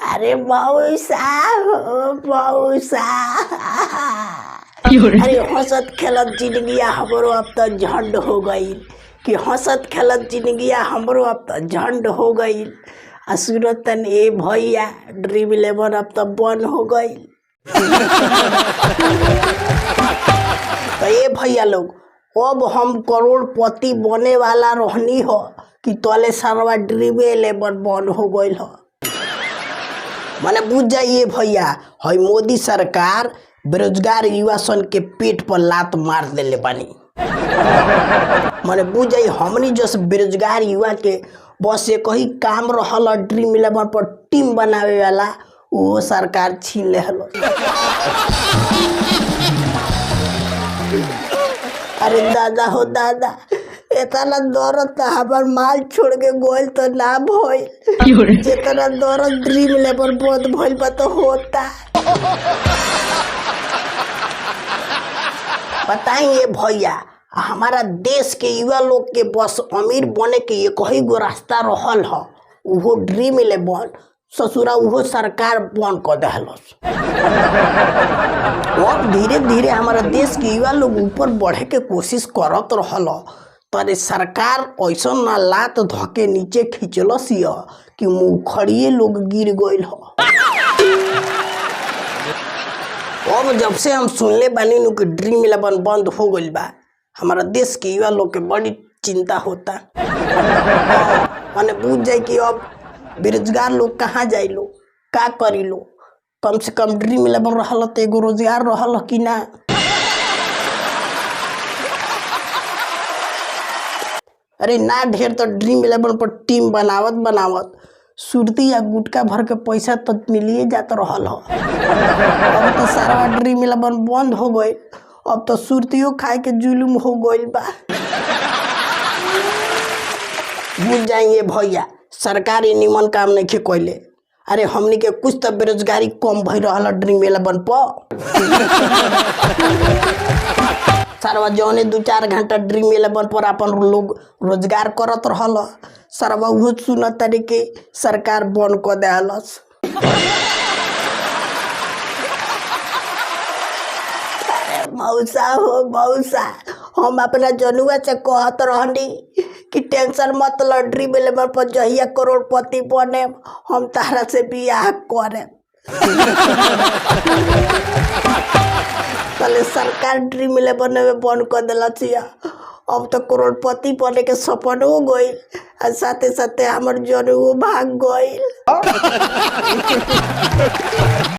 अरे मौसा हो मौसा। अरे हंसत खेलत जिंदगिया हमरो अब तो झंड हो गई कि हंसत खेलत जिंदगिया हमरो अब तो झंड हो गई। असुरतन ए भैया ड्रीम 11 अब तो बंद हो गई। तो ये भैया लोग अब हम करोड़पति बने वाला रहनी हो कि तोले सारा ड्रीम 11 बंद हो गई हो। माने बुझ जाइए भैया, है मोदी सरकार बेरोजगार युवा सन के पेट पर लात मार देले बानी। माने बुझ जाइए हमनी जस बेरोजगार युवा के बस एक ही काम रहल ड्रीम 11 पर टीम बनावे वाला, वो सरकार छीन ले हलो। अरे दादा हो दादा, इतना दौरत हमार माल छोड़ के गोल तो ना भइल, जितना दौरत ड्रीम 11 बहुत भइल बा तो होता। बताइए भैया, हमारा देश के युवा लोग के बस अमीर बने के एक ही गो रास्ता रहल ह, वो ड्रीम 11 ससुरा वो सरकार बंद कर दहलस। अब धीरे धीरे हमारा देश के युवा लोग ऊपर बढ़े के कोशिश करत रहल, तरे सरकार ऐसा ना लात धके नीचे खींचलस कि मुखड़िए लोग गिर गइल ह। अब जब से हम सुनले बानी नु कि ड्रीम 11 बंद हो गइल बा, हमारा देश के युवा लोग के बड़ी चिंता होता। माने बुझ जाए कि अब बेरोजगार लोग कहाँ जाए लो, का करी लो। कम से कम ड्रीम 11 रहल तो एगो रोजगार रहल कि ना। अरे ना ढेर तो ड्रीम 11 पर टीम बनावत सुरती या गुटका भर के पैसा तो मिलिए जात रहल हो। अब तो सारा ड्रीम 11 बंद हो गए, अब तो सुरतियों खाए के जुलूम हो गइल बा। बुझ जाइए भैया, सरकारी निमन काम नहीं कइले। अरे हमनी के कुछ तो बेरोजगारी कम भई रहल ड्रीम 11 पर। सरवा जौने 2-4 घंटा ड्रीम 11 पर अपन लोग रोजगार करत रहल, सरवा वो सुनत तारी के सरकार बंद कर देहलस। मौसा हो मौसा, हम अपना जनुआ से कहत रहनी कि टेंशन मत लो, ड्रीम 11 पर जहिया करोड़पति बने हम तारा से बियाह करे। पहले सरकार ड्रीम 11 में बंद कर दिलस, अब तो करोड़पति बने के सपन हो गई, और साथे साथे हमार जनुओ भाग गई।